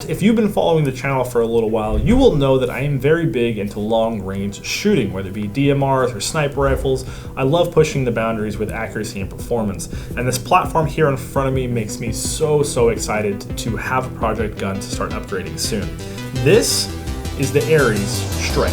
if you've been following the channel for a little while, you will know that I am very big into long-range shooting, whether it be DMRs or sniper rifles. I love pushing the boundaries with accuracy and performance, and this platform here in front of me makes me so excited to have a project gun to start upgrading soon. This is the ARES Strike.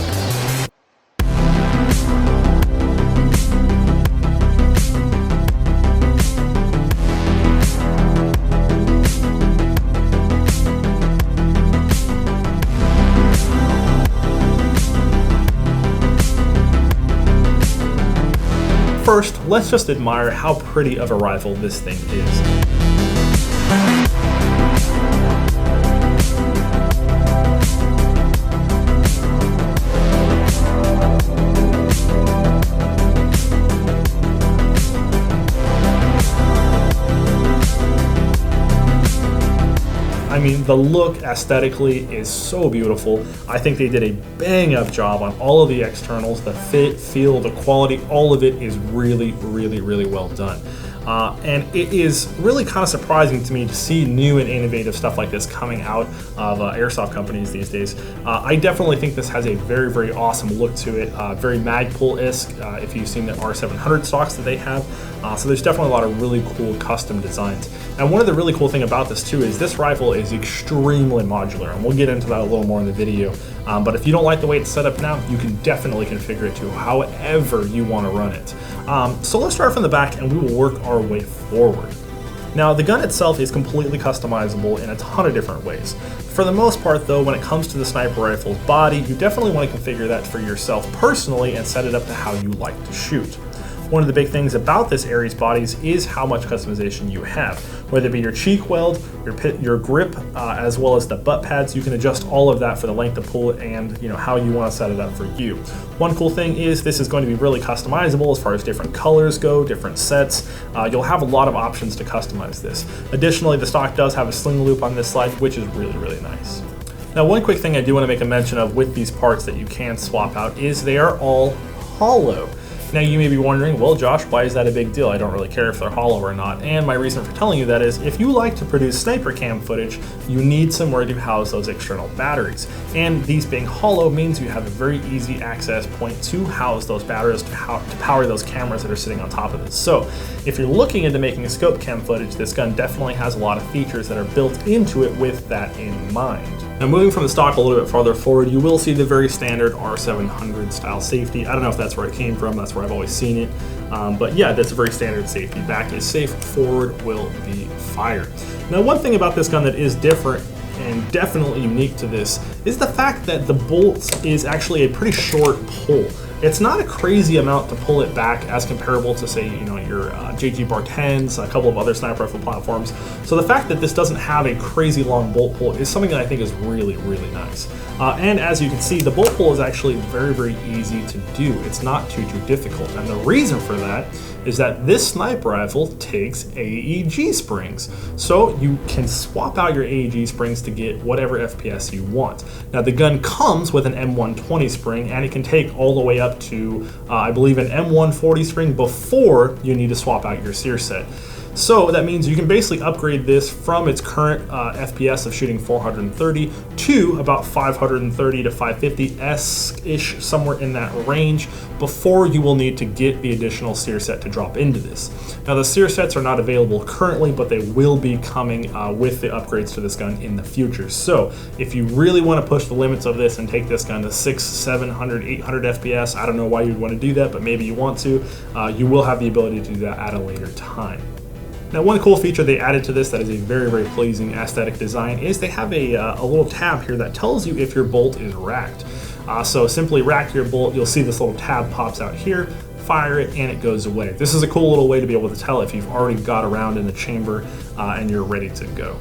First, let's just admire how pretty of a rifle this thing is. I mean, the look aesthetically is so beautiful. I think they did a bang-up job on all of the externals, the fit, feel, the quality, all of it is really well done. And it is really kind of surprising to me to see new and innovative stuff like this coming out of airsoft companies these days. I definitely think this has a very awesome look to it, very Magpul-esque if you've seen the R700 stocks that they have. So there's definitely a lot of really cool custom designs. And one of the really cool thing about this too is this rifle is extremely modular, and we'll get into that a little more in the video. But if you don't like the way it's set up now, you can definitely configure it to however you want to run it. So let's start from the back and we will work our way forward. Now, the gun itself is completely customizable in a ton of different ways. For the most part though, when it comes to the sniper rifle's body, you definitely want to configure that for yourself personally and set it up to how you like to shoot. One of the big things about this ARES bodies is how much customization you have. Whether it be your cheek weld, your grip, as well as the butt pads, you can adjust all of that for the length of pull and how you want to set it up for you. One cool thing is this is going to be really customizable as far as different colors go, different sets. You'll have a lot of options to customize this. Additionally, the stock does have a sling loop on this side, which is really nice. Now, one quick thing I do want to make a mention of with these parts that you can swap out is they are all hollow. Now you may be wondering, well Josh, why is that a big deal? I don't really care if they're hollow or not. And my reason for telling you that is if you like to produce sniper cam footage, you need somewhere to house those external batteries. And these being hollow means you have a very easy access point to house those batteries to power those cameras that are sitting on top of this. So if you're looking into making a scope cam footage, this gun definitely has a lot of features that are built into it with that in mind. Now moving from the stock a little bit farther forward, you will see the very standard R700 style safety. I don't know if that's where it came from, that's where I've always seen it. But yeah, that's a very standard safety. Back is safe, forward will be fired. Now one thing about this gun that is different and definitely unique to this is the fact that the bolt is actually a pretty short pull. It's not a crazy amount to pull it back as comparable to say, your JG Bar 10s, a couple of other sniper rifle platforms. So the fact that this doesn't have a crazy long bolt pull is something that I think is really nice. And as you can see, the bolt pull is actually very easy to do. It's not too difficult. And the reason for that is that this sniper rifle takes Aeg Springs. So you can swap out your Aeg Springs to get whatever FPS you want. Now the gun comes with an M120 spring and it can take all the way up to, I believe, an M140 spring before you need to swap out your sear set. So that means you can basically upgrade this from its current FPS of shooting 430 to about 530 to 550-ish, somewhere in that range, before you will need to get the additional sear set to drop into this. Now the sear sets are not available currently, but they will be coming with the upgrades to this gun in the future. So if you really want to push the limits of this and take this gun to 600, 700, 800 FPS, I don't know why you'd want to do that, but maybe you want to, you will have the ability to do that at a later time. Now one cool feature they added to this that is a very pleasing aesthetic design is they have a little tab here that tells you if your bolt is racked. So simply rack your bolt, you'll see this little tab pops out here, fire it, and it goes away. This is a cool little way to be able to tell if you've already got a round in the chamber and you're ready to go.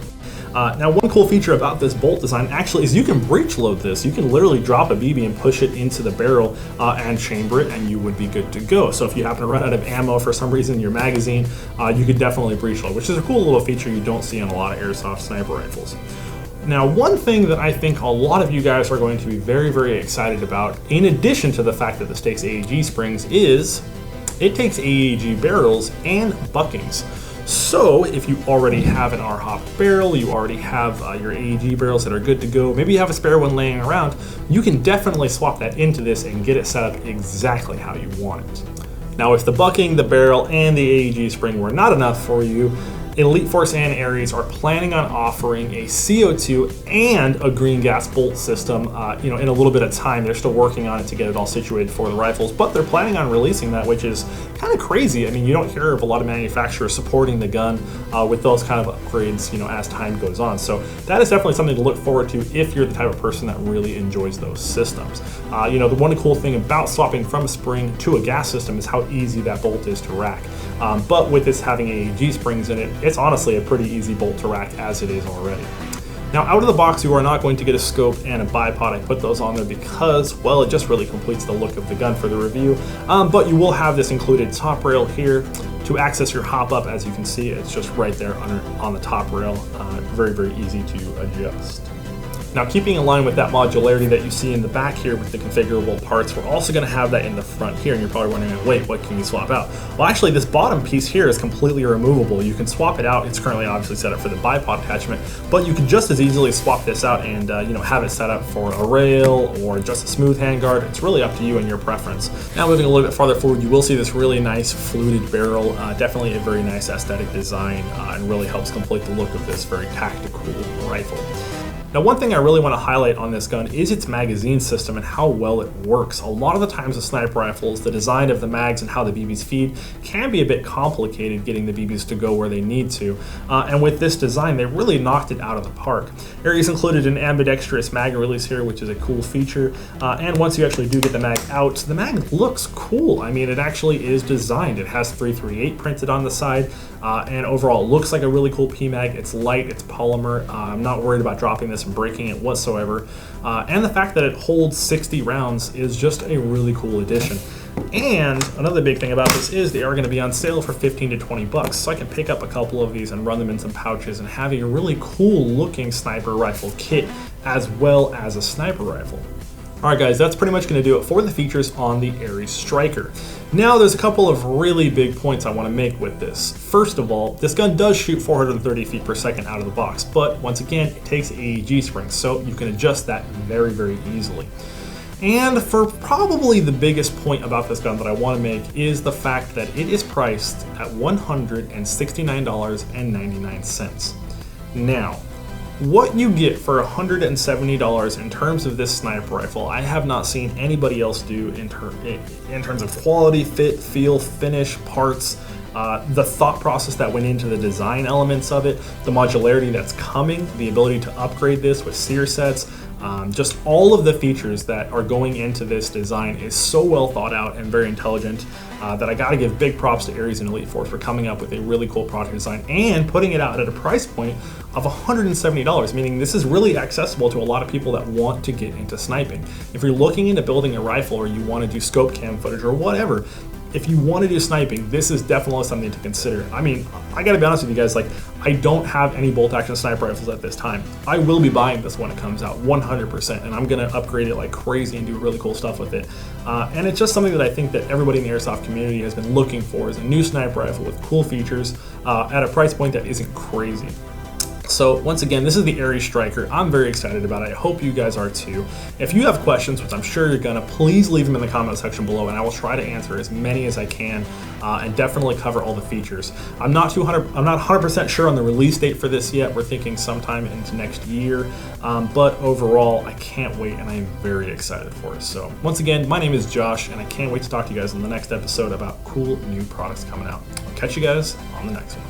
Now one cool feature about this bolt design actually is you can breech load this. You can literally drop a BB and push it into the barrel and chamber it, and you would be good to go. So if you happen to run out of ammo for some reason in your magazine, you could definitely breech load, which is a cool little feature you don't see on a lot of airsoft sniper rifles. Now, one thing that I think a lot of you guys are going to be very excited about, in addition to the fact that this takes Aeg Springs, is it takes Aeg barrels and buckings. So if you already have an R-Hop barrel, you already have your AEG barrels that are good to go, maybe you have a spare one laying around, you can definitely swap that into this and get it set up exactly how you want it. Now if the bucking, the barrel, and the AEG spring were not enough for you, Elite Force and ARES are planning on offering a CO2 and a green gas bolt system in a little bit of time. They're still working on it to get it all situated for the rifles, but they're planning on releasing that, which is kind of crazy. I mean, you don't hear of a lot of manufacturers supporting the gun with those kind of upgrades, as time goes on. So that is definitely something to look forward to if you're the type of person that really enjoys those systems. The one cool thing about swapping from a spring to a gas system is how easy that bolt is to rack. But with this having AEG springs in it, it's honestly a pretty easy bolt to rack as it is already. Now out of the box, you are not going to get a scope and a bipod. I put those on there because, well, it just really completes the look of the gun for the review. But you will have this included top rail here to access your hop up. As you can see, it's just right there on the top rail. Very, very easy to adjust. Now, keeping in line with that modularity that you see in the back here with the configurable parts, we're also going to have that in the front here, and you're probably wondering, wait, what can you swap out? Well, actually, this bottom piece here is completely removable. You can swap it out. It's currently obviously set up for the bipod attachment, but you can just as easily swap this out and have it set up for a rail or just a smooth handguard. It's really up to you and your preference. Now, moving a little bit farther forward, you will see this really nice fluted barrel. Definitely a very nice aesthetic design, and really helps complete the look of this very tactical rifle. Now, one thing I really want to highlight on this gun is its magazine system and how well it works. A lot of the times with sniper rifles, the design of the mags and how the BBs feed can be a bit complicated getting the BBs to go where they need to. And with this design, they really knocked it out of the park. ARES included an ambidextrous mag release here, which is a cool feature. And once you actually do get the mag out, the mag looks cool. I mean, it actually is designed. It has 338 printed on the side, and overall it looks like a really cool PMag. It's light, it's polymer. I'm not worried about dropping this and breaking it whatsoever. And the fact that it holds 60 rounds is just a really cool addition. And another big thing about this is they are going to be on sale for 15 to 20 bucks. So I can pick up a couple of these and run them in some pouches and have a really cool looking sniper rifle kit as well as a sniper rifle. Alright guys, that's pretty much going to do it for the features on the ARES Striker. Now there's a couple of really big points I want to make with this. First of all, this gun does shoot 430 feet per second out of the box, but once again, it takes AEG springs, so you can adjust that very, very easily. And for probably the biggest point about this gun that I want to make is the fact that it is priced at $169.99. Now, what you get for $170 in terms of this sniper rifle, I have not seen anybody else do in terms of quality, fit, feel, finish, parts, the thought process that went into the design elements of it, the modularity that's coming, the ability to upgrade this with sear sets, just all of the features that are going into this design is so well thought out and very intelligent that I gotta give big props to ARES and Elite Force for coming up with a really cool product design and putting it out at a price point of $170, meaning this is really accessible to a lot of people that want to get into sniping. If you're looking into building a rifle or you want to do scope cam footage or whatever, if you want to do sniping, this is definitely something to consider. I mean, I gotta be honest with you guys, I don't have any bolt action sniper rifles at this time. I will be buying this when it comes out, 100%, and I'm gonna upgrade it like crazy and do really cool stuff with it. And it's just something that I think that everybody in the airsoft community has been looking for, is a new sniper rifle with cool features at a price point that isn't crazy. So once again, this is the ARES Striker. I'm very excited about it. I hope you guys are too. If you have questions, which I'm sure you're gonna, please leave them in the comment section below and I will try to answer as many as I can and definitely cover all the features. I'm not 100% sure on the release date for this yet. We're thinking sometime into next year, but overall, I can't wait and I am very excited for it. So once again, my name is Josh and I can't wait to talk to you guys in the next episode about cool new products coming out. I'll catch you guys on the next one.